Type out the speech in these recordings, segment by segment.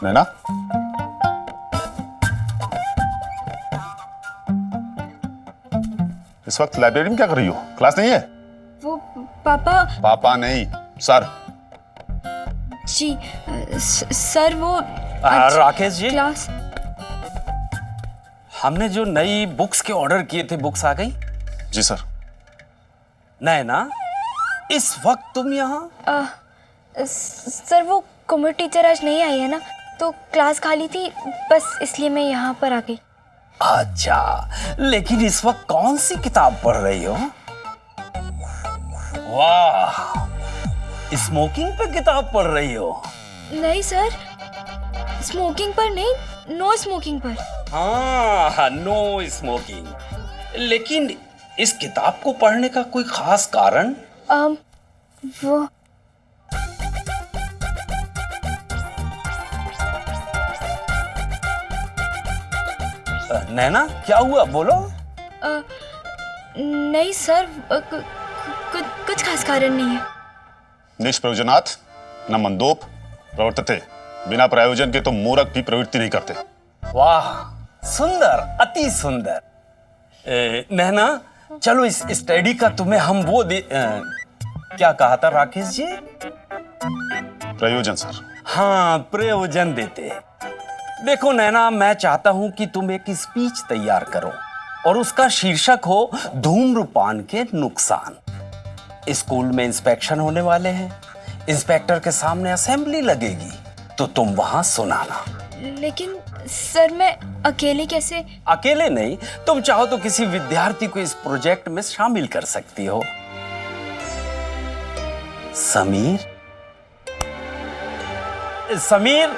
नैना, इस वक्त लाइब्रेरी में क्या कर रही हो? क्लास नहीं है? वो पापा। पापा नहीं, सर। जी सर, वो राकेश जी, क्लास। हमने जो नई बुक्स के ऑर्डर किए थे, बुक्स आ गई? जी सर। नैना, इस वक्त तुम यहाँ? सर वो कॉमर्स टीचर आज नहीं आई है ना, तो क्लास खाली थी, बस इसलिए मैं यहाँ पर आ गई। अच्छा, लेकिन इस वक्त कौन सी किताब पढ़ रही हो? वाह, स्मोकिंग पे किताब पढ़ रही हो? नहीं सर, स्मोकिंग पर नहीं, नो स्मोकिंग पर। हाँ, नो स्मोकिंग। लेकिन इस किताब को पढ़ने का कोई खास कारण? वो नैना, क्या हुआ, बोलो। नहीं सर, कुछ खास कारण नहीं है। निष्प्रयोजनात् न मंदोप प्रवर्तते, बिना प्रयोजन के तो मूर्ख भी प्रवृत्ति नहीं करते। वाह, सुंदर, अति सुंदर। नैना, चलो इस स्टडी का तुम्हें हम वो क्या कहा था राकेश जी? प्रयोजन सर। हाँ, प्रयोजन देते। देखो नैना, मैं चाहता हूं कि तुम एक स्पीच तैयार करो और उसका शीर्षक हो धूम्रपान के नुकसान। स्कूल में इंस्पेक्शन होने वाले हैं, इंस्पेक्टर के सामने असेंबली लगेगी, तो तुम वहां सुनाना। लेकिन सर मैं अकेले कैसे? अकेले नहीं, तुम चाहो तो किसी विद्यार्थी को इस प्रोजेक्ट में शामिल कर सकती हो। समीर, समीर,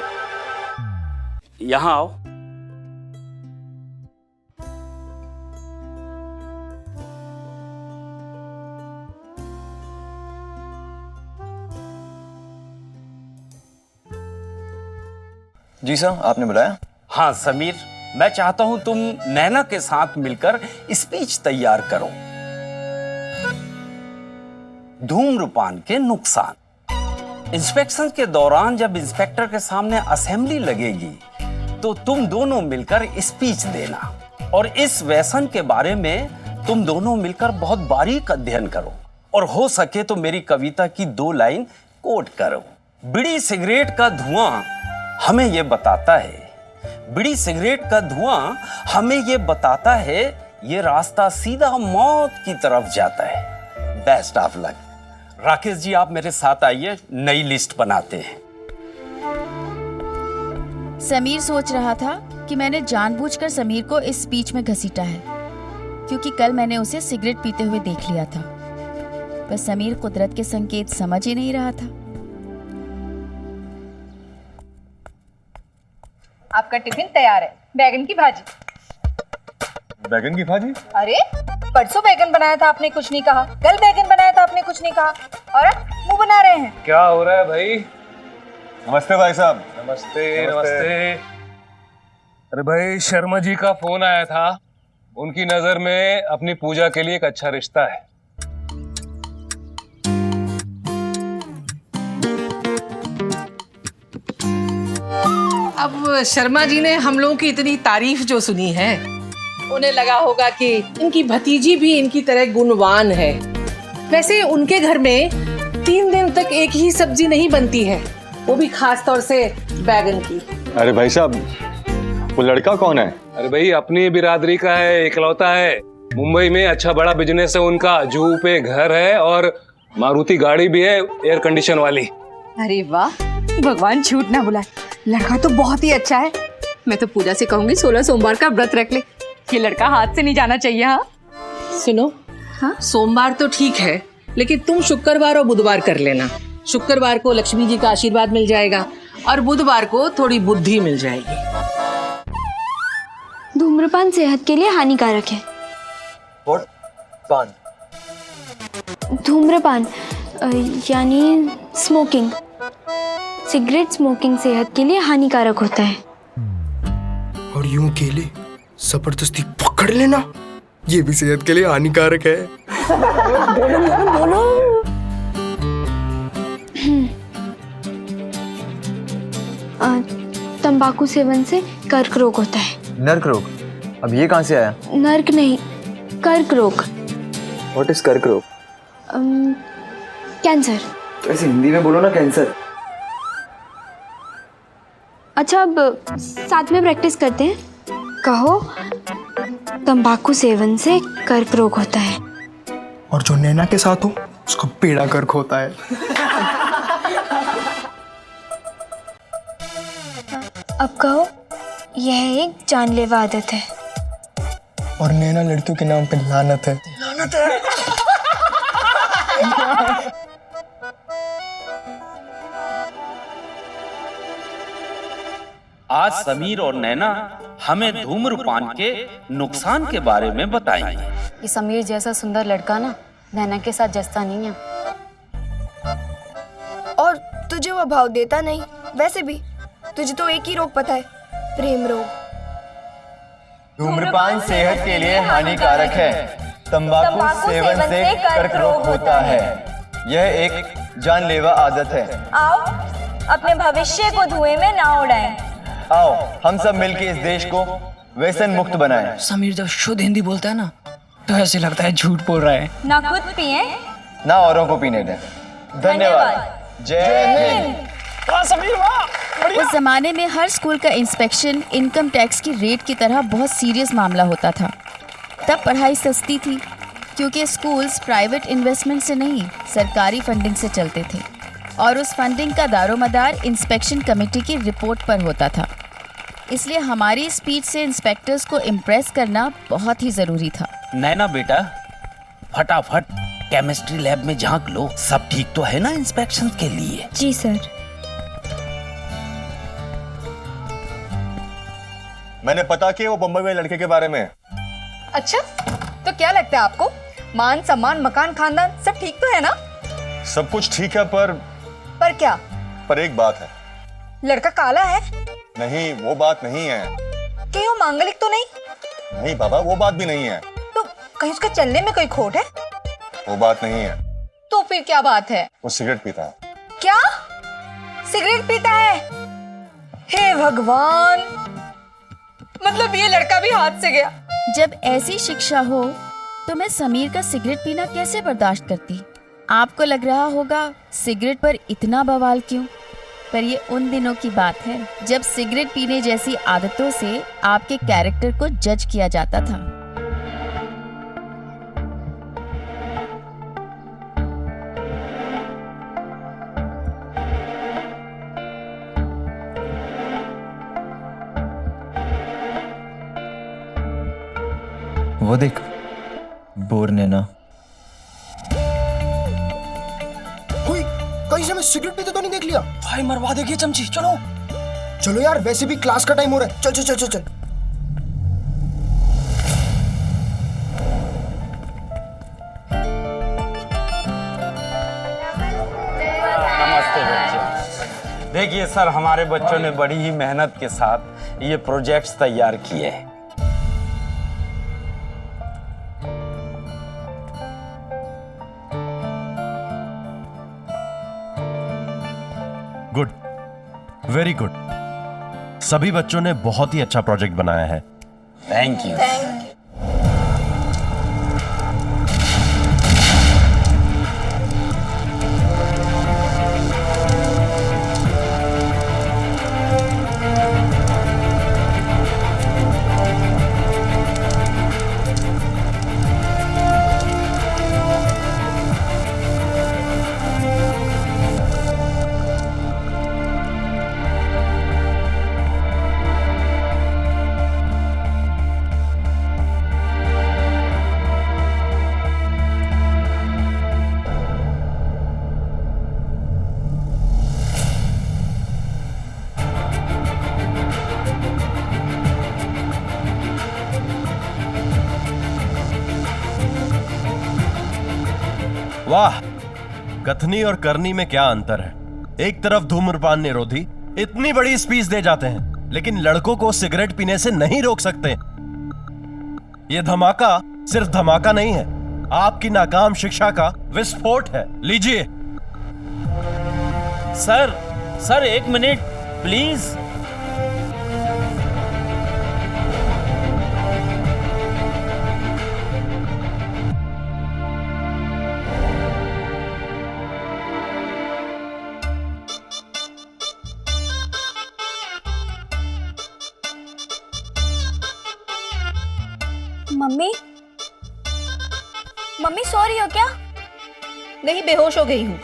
यहां आओ। जी सर, आपने बुलाया? हाँ समीर, मैं चाहता हूं तुम नैना के साथ मिलकर स्पीच तैयार करो। धूम्रपान के नुकसान। इंस्पेक्शन के दौरान जब इंस्पेक्टर के सामने असेंबली लगेगी, तो तुम दोनों मिलकर स्पीच देना और इस व्यसन के बारे में तुम दोनों मिलकर बहुत बारीक अध्ययन करो और हो सके तो मेरी कविता की 2 लाइन कोट करो। बीड़ी सिगरेट का धुआं हमें यह बताता है, बीड़ी सिगरेट का धुआं हमें यह बताता है, ये रास्ता सीधा मौत की तरफ जाता है। Best of luck. Rakesh ji, आप मेरे साथ आइए, नई लिस्ट बनाते हैं। समीर सोच रहा था कि मैंने जानबूझकर समीर को इस स्पीच में घसीटा है, क्योंकि कल मैंने उसे सिगरेट पीते हुए देख लिया था। पर समीर कुदरत के संकेत समझ ही नहीं रहा था। आपका टिफिन तैयार है, बैगन की भाजी। बैगन की भाजी? अरे परसों बैगन बनाया था, आपने कुछ नहीं कहा। कल बैगन बनाया था, आपने कुछ नहीं कहा, और अब मुंह बना रहे हैं। क्या हो रहा है भाई? नमस्ते भाई साहब। नमस्ते नमस्ते। अरे भाई, शर्मा जी का फोन आया था। उनकी नजर में अपनी पूजा के लिए एक अच्छा रिश्ता है। अब शर्मा जी ने हम लोगों की इतनी तारीफ जो सुनी है, उन्हें लगा होगा कि इनकी भतीजी भी इनकी तरह गुणवान है। वैसे उनके घर में 3 दिन तक एक ही सब्जी नहीं बनती है, वो भी खास तौर से बैगन की। अरे भाई साहब, वो लड़का कौन है? अरे भाई, अपनी बिरादरी का है, इकलौता है। मुंबई में अच्छा बड़ा बिजनेस है उनका, जूहू पे घर है और मारुति गाड़ी भी है, एयर कंडीशन वाली। अरे वाह, भगवान झूठ ना बुलाए, लड़का तो बहुत ही अच्छा है। मैं तो पूजा से कहूंगी 16 सोमवार का व्रत रख ले, ये लड़का हाथ से नहीं जाना चाहिए। हाँ सुनो, हाँ सोमवार तो ठीक है, लेकिन तुम शुक्रवार और बुधवार कर लेना। शुक्रवार को लक्ष्मी जी का आशीर्वाद मिल जाएगा और बुधवार को थोड़ी बुद्धि मिल जाएगी। धूम्रपान सेहत के लिए हानिकारक है। पान? धूम्रपान यानी स्मोकिंग। सिगरेट स्मोकिंग सेहत के लिए हानिकारक होता है। और यूं केले जबरदस्ती पकड़ लेना, ये भी सेहत के लिए हानिकारक है। बोलो। तंबाकू सेवन से कर्क रोग होता है। नर्क रोग? अब ये कहाँ से आया? नर्क नहीं, कर्क रोग। व्हाट इज कर्क रोग? कैंसर। तो ऐसे हिंदी में बोलो ना, कैंसर। अच्छा, अब साथ में प्रैक्टिस करते हैं। कहो, तंबाकू सेवन से कर्क रोग होता है। और जो नैना के साथ हो उसका पेड़ा कर्क होता है। अब कहो, यह एक जानलेवा आदत है। और नैना लड़कियों के नाम पे लानत है। आज समीर और नैना हमें धूम्रपान के नुकसान के बारे में बताएंगे। ये समीर जैसा सुंदर लड़का ना नैना के साथ जचता नहीं है। और तुझे वो भाव देता नहीं। वैसे भी तुझे तो एक ही रोग पता है, प्रेम रोग। धूम्रपान सेहत के लिए हानिकारक है। तंबाकू सेवन से कर्क रोग होता है। यह एक जानलेवा आदत है। आओ, अपने भविष्य को धुएं में ना उड़ाएं। आओ हम सब मिलकर इस देश को व्यसन मुक्त बनाएं। समीर जब शुद्ध हिंदी बोलता है ना तो ऐसे लगता है झूठ बोल रहा है। ना खुद पिए, ना औरों को पीने दें। धन्यवाद। जय हिंद। उस जमाने में हर स्कूल का इंस्पेक्शन इनकम टैक्स की रेट की तरह बहुत सीरियस मामला होता था। तब पढ़ाई सस्ती थी क्योंकि स्कूल्स प्राइवेट इन्वेस्टमेंट से नहीं, सरकारी फंडिंग से चलते थे और उस फंडिंग का दारोमदार इंस्पेक्शन कमेटी की रिपोर्ट पर होता था। इसलिए हमारी स्पीच से इंस्पेक्टर्स को इम्प्रेस करना बहुत ही ज़रूरी था। नैना बेटा, फटाफट केमिस्ट्री लैब में झांक लो। सब ठीक तो है ना इंस्पेक्शन के लिए? जी सर। मैंने पता किया वो बम्बई में लड़के के बारे में। अच्छा, तो क्या लगता है आपको? मान सम्मान, मकान, खानदान सब ठीक तो है ना? सब कुछ ठीक है, पर क्या? पर एक बात है। लड़का काला है? नहीं, वो बात नहीं है। कहीं वो मांगलिक तो नहीं? नहीं बाबा, वो बात भी नहीं है। तो कहीं उसका चलने में कोई खोट है? वो बात नहीं है। तो फिर क्या बात है? वो सिगरेट पीता है। क्या? सिगरेट पीता है? हे भगवान, मतलब ये लड़का भी हाथ से गया। जब ऐसी शिक्षा हो तो मैं समीर का सिगरेट पीना कैसे बर्दाश्त करती? आपको लग रहा होगा सिगरेट पर इतना बवाल क्यों? पर ये उन दिनों की बात है जब सिगरेट पीने जैसी आदतों से आपके कैरेक्टर को जज किया जाता था। वो देख, बोर नैना। कहीं से मैं सिगरेट पीते तो नहीं देख लिया? भाई मरवा देगी चमची। चलो चलो यार, वैसे भी क्लास का टाइम हो रहा है। चल चल चल चल चल। नमस्ते बच्चे। देखिए सर, हमारे बच्चों ने बड़ी ही मेहनत के साथ ये प्रोजेक्ट्स तैयार किए हैं। Good, very good. सभी बच्चों ने बहुत ही अच्छा प्रोजेक्ट बनाया है। Thank you. वाह, कथनी और करनी में क्या अंतर है। एक तरफ धूम्रपान निरोधी इतनी बड़ी स्पीच दे जाते हैं, लेकिन लड़कों को सिगरेट पीने से नहीं रोक सकते। ये धमाका सिर्फ धमाका नहीं है, आपकी नाकाम शिक्षा का विस्फोट है। लीजिए। सर एक मिनट प्लीज। मम्मी मम्मी सो रही हो क्या? नहीं, बेहोश हो गई हूँ।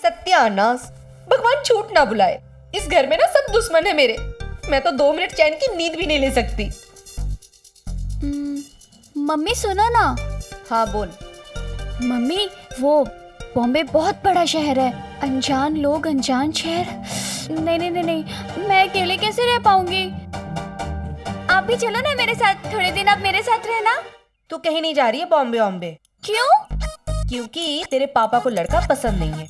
सत्यानाश, भगवान छूट ना बुलाए। इस घर में ना सब दुश्मन है मेरे। मैं तो 2 मिनट चैन की नींद भी नहीं ले सकती। मम्मी सुनो ना। हाँ बोल। मम्मी वो बॉम्बे बहुत बड़ा शहर है, अनजान लोग, अनजान शहर। नहीं नहीं नहीं नहीं, मैं अकेले कैसे रह पाऊंगी? आप भी चलो ना मेरे साथ, थोड़े दिन आप मेरे साथ रहना। तू कहीं नहीं जा रही है बॉम्बे वॉम्बे। क्यों? क्योंकि तेरे पापा को लड़का पसंद नहीं है।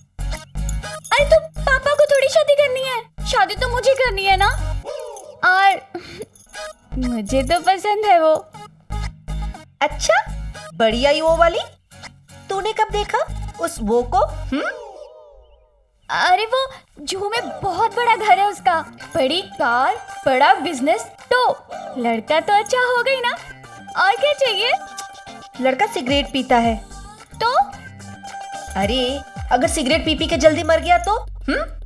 अरे तो पापा को थोड़ी शादी करनी है, शादी तो मुझे करनी है ना। और मुझे तो पसंद है वो। अच्छा, बड़ी आई वो वाली? तूने कब देखा उस वो को? अरे वो जूहू में बहुत बड़ा घर है उसका, बड़ी कार, बड़ा बिजनेस, तो लड़का तो अच्छा हो गई ना, और क्या चाहिए? लड़का सिगरेट पीता है तो? अरे अगर सिगरेट पी पी के जल्दी मर गया तो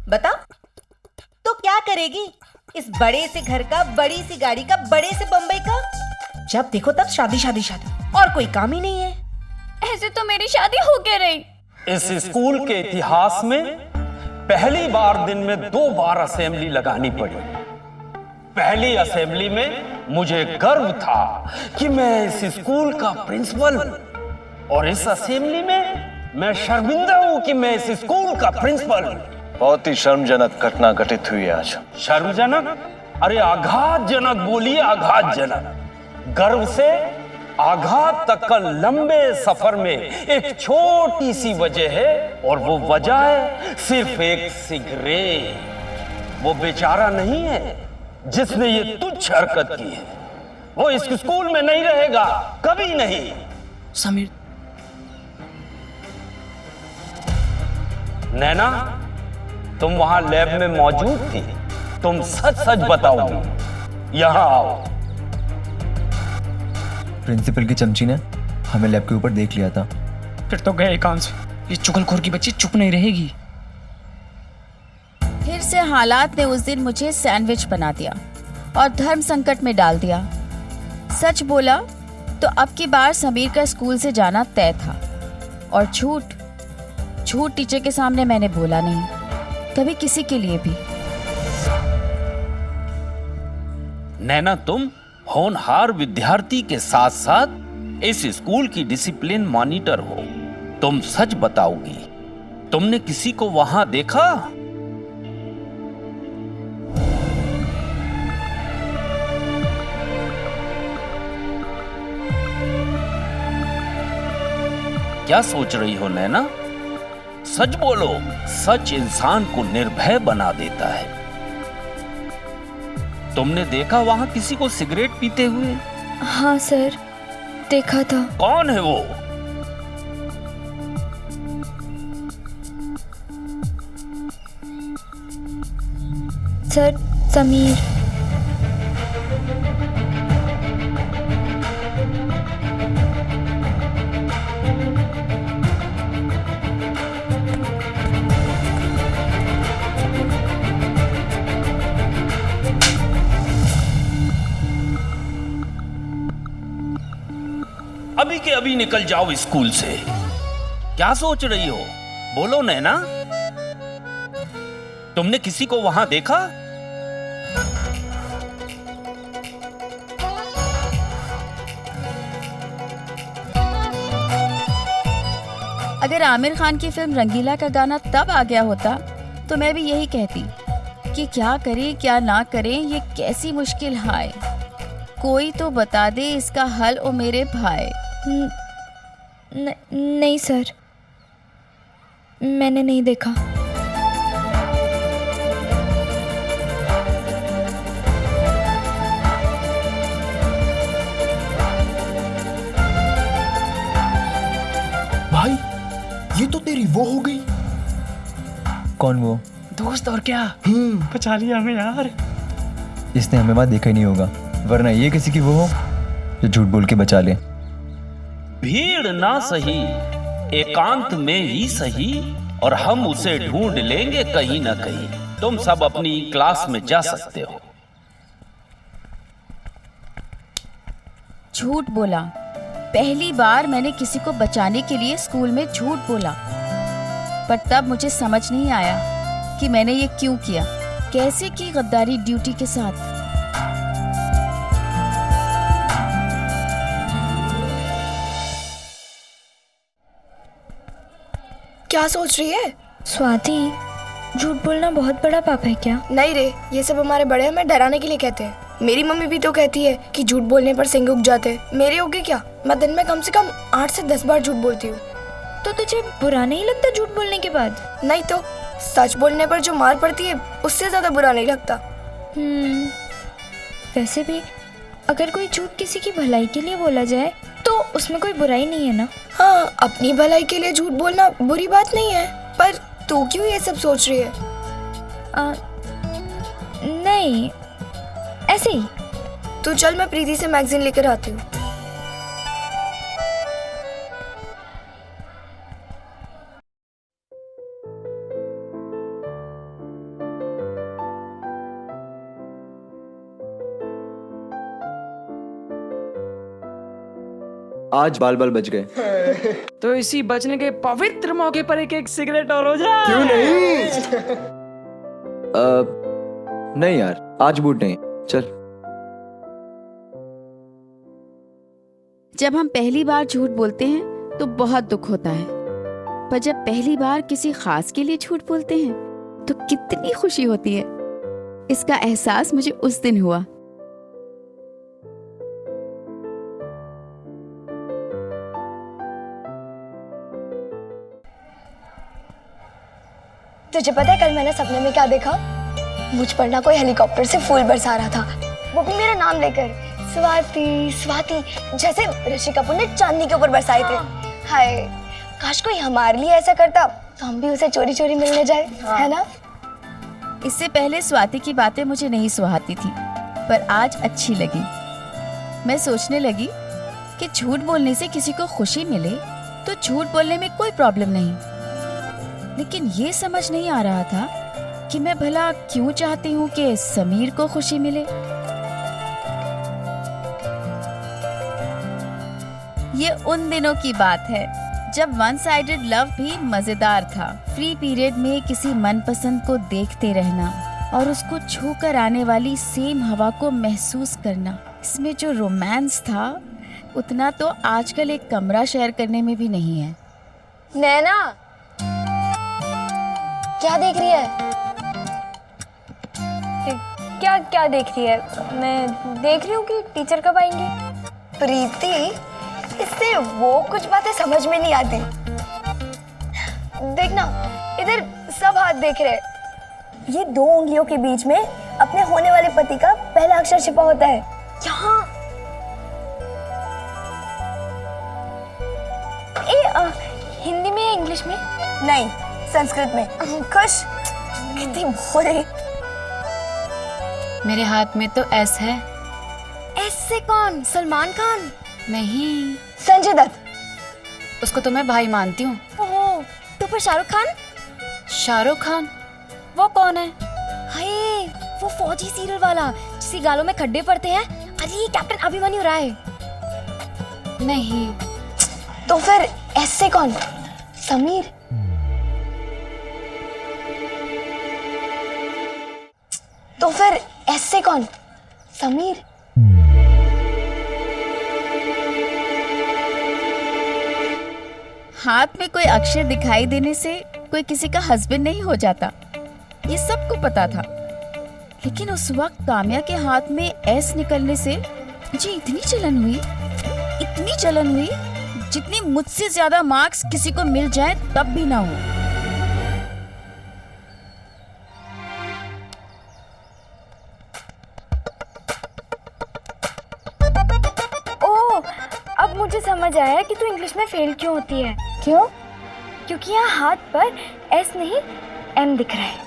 बता तो क्या करेगी? इस बड़े से घर का, बड़ी सी गाड़ी का, बड़े से बम्बई का, जब देखो तब शादी शादी शादी, और कोई काम ही नहीं है। ऐसे तो मेरी शादी हो के रही। इस स्कूल के इतिहास में पहली बार दिन में 2 बार असेंबली लगानी पड़ी। पहली असेंबली में मुझे गर्व था कि मैं इस स्कूल का प्रिंसिपल हूं, और इस असेंबली में मैं शर्मिंदा हूं कि मैं इस स्कूल का प्रिंसिपल हूं। बहुत ही शर्मजनक घटना घटित हुई है आज। शर्मजनक? अरे आघातजनक बोलिए, आघातजनक। गर्व से आघात तक का लंबे सफर में एक छोटी सी वजह है, और वो वजह है सिर्फ एक सिगरेट। वो बेचारा नहीं है जिसने ये तुच्छ हरकत की है, वो इस स्कूल में नहीं रहेगा, कभी नहीं। समीर, नैना, तुम वहां लैब में मौजूद थी, तुम सच सच बताओगी। यहां आओ। प्रिंसिपल की चमची ने हमें लैब के ऊपर देख लिया था। फिर तो गए कान से। ये चुगलखोर की बच्ची चुप नहीं रहेगी। फिर से हालात ने उस दिन मुझे सैंडविच बना दिया और धर्म संकट में डाल दिया। सच बोला तो अब की बार समीर का स्कूल से जाना तय था, और झूठ टीचर के सामने मैंने बोला नहीं, कभी किसी के लिए भी। नैना, तुम होनहार विद्यार्थी के साथ साथ इस स्कूल की डिसिप्लिन मॉनिटर हो। तुम सच बताओगी, तुमने किसी को वहां देखा? क्या सोच रही हो नैना? सच बोलो, सच इंसान को निर्भय बना देता है। तुमने देखा वहां किसी को सिगरेट पीते हुए? हाँ सर, देखा था। कौन है वो? सर, समीर। अभी के अभी निकल जाओ स्कूल से। क्या सोच रही हो? बोलो नैना, तुमने किसी को वहां देखा? अगर आमिर खान की फिल्म रंगीला का गाना तब आ गया होता तो मैं भी यही कहती कि क्या करें क्या ना करें, ये कैसी मुश्किल हाय, कोई तो बता दे इसका हल ओ मेरे भाई। नहीं सर, मैंने नहीं देखा। भाई, ये तो तेरी वो हो गई। कौन वो? दोस्त और क्या। बचा लिया हमें यार। इसने हमें वहां देखा ही नहीं होगा, वरना ये किसी की वो हो जो झूठ बोल के बचा ले। भीड़ ना सही, एकांत में ही सही, और हम उसे ढूंढ लेंगे कहीं ना कहीं। तुम सब अपनी क्लास में जा सकते हो। झूठ बोला। पहली बार मैंने किसी को बचाने के लिए स्कूल में झूठ बोला, पर तब मुझे समझ नहीं आया कि मैंने ये क्यों किया, कैसे की गद्दारी ड्यूटी के साथ। क्या सोच रही है स्वाति? झूठ बोलना बहुत बड़ा पाप है क्या? नहीं रे, ये सब हमारे बड़े हमें डराने के लिए कहते हैं। मेरी मम्मी भी तो कहती है कि झूठ बोलने पर सिंग उग जाते हैं। मेरे होगे क्या? मैं दिन में कम से कम 8 से 10 बार झूठ बोलती हूँ। तो तुझे बुरा नहीं लगता झूठ बोलने के बाद? नहीं तो, सच बोलने पर जो मार पड़ती है उससे ज्यादा बुरा नहीं लगता। वैसे भी अगर कोई झूठ किसी की भलाई के लिए बोला जाए तो उसमें कोई बुराई नहीं है ना? हाँ, अपनी भलाई के लिए झूठ बोलना बुरी बात नहीं है, पर तू क्यों ये सब सोच रही है? नहीं, ऐसे ही। तू चल, मैं प्रीति से मैगजीन लेकर आती हूँ। आज बाल बाल बच गए। तो इसी बचने के पवित्र मौके पर एक सिगरेट और हो जाए। क्यों नहीं? नहीं यार, आज बूट नहीं, चल। जब हम पहली बार झूठ बोलते हैं तो बहुत दुख होता है, पर जब पहली बार किसी खास के लिए झूठ बोलते हैं तो कितनी खुशी होती है। इसका एहसास मुझे उस दिन हुआ। तुझे पता है कल मैंने सपने में क्या देखा? मुझ पर ना कोई हेलीकॉप्टर से फूल बरसा रहा था, वो भी मेरा नाम लेकर, स्वाति स्वाति, जैसे ऋषि कपूर ने चांदनी के ऊपर बरसाए थे। हाय, काश कोई हमारे लिए ऐसा करता तो हम भी उसे चोरी चोरी मिलने जाए, है ना? इससे पहले स्वाति की बातें मुझे नहीं सुहाती थी, पर आज अच्छी लगी। मैं सोचने लगी कि झूठ बोलने से किसी को खुशी मिले तो झूठ बोलने में कोई प्रॉब्लम नहीं, लेकिन ये समझ नहीं आ रहा था कि मैं भला क्यों चाहती हूँ कि समीर को खुशी मिले। ये उन दिनों की बात है जब वन साइडेड लव भी मजेदार था। फ्री पीरियड में किसी मनपसंद को देखते रहना और उसको छू कर आने वाली सेम हवा को महसूस करना, इसमें जो रोमांस था उतना तो आजकल एक कमरा शेयर करने में भी नहीं है। नैना, क्या देख रही है? क्या क्या देख रही है? मैं देख रही हूँ कि टीचर कब आएंगे। प्रीति, इससे वो कुछ बातें समझ में नहीं आती। देखना, इधर सब हाथ देख रहे। ये 2 उंगलियों के बीच में अपने होने वाले पति का पहला अक्षर छिपा होता है। यहाँ हिंदी में या इंग्लिश में? नहीं, संस्कृत में। खुश? कितनी भोली। मेरे हाथ में तो एस है। एस से कौन? सलमान खान? नहीं, संजय दत्त। उसको तो मैं भाई मानती हूँ। ओह, तो फिर शाहरुख खान? शाहरुख खान? वो कौन है? हाय, वो फौजी सीरियल वाला जिसके गालों में खड्डे पड़ते हैं। अरे, कैप्टन अभिमन्यु राय। नहीं। तो फिर एस से कौन? समीर? तो फिर एस से कौन? समीर? हाथ में कोई अक्षर दिखाई देने से कोई किसी का हस्बैंड नहीं हो जाता, ये सबको पता था। लेकिन उस वक्त काम्या के हाथ में एस निकलने से मुझे इतनी जलन हुई जितनी मुझसे ज्यादा मार्क्स किसी को मिल जाए तब भी ना हो। ओह, अब मुझे समझ आया कि तू इंग्लिश में फेल क्यों होती है। क्यों? क्योंकि यहाँ हाथ पर एस नहीं एम दिख रहा है।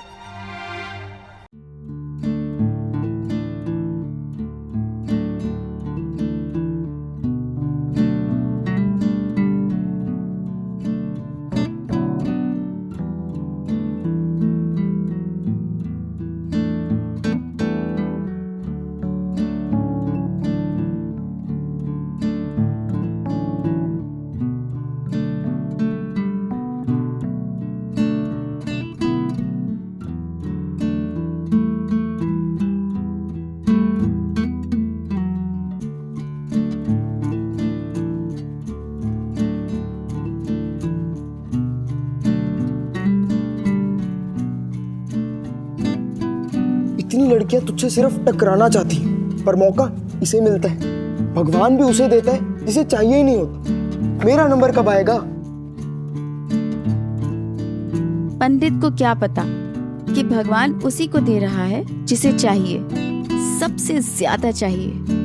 कितनी लड़कियां तुझसे सिर्फ टकराना चाहती हैं, पर मौका इसे मिलता है। भगवान भी उसे देता है जिसे चाहिए ही नहीं होता। मेरा नंबर कब आएगा? पंडित को क्या पता कि भगवान उसी को दे रहा है जिसे चाहिए, सबसे ज्यादा चाहिए।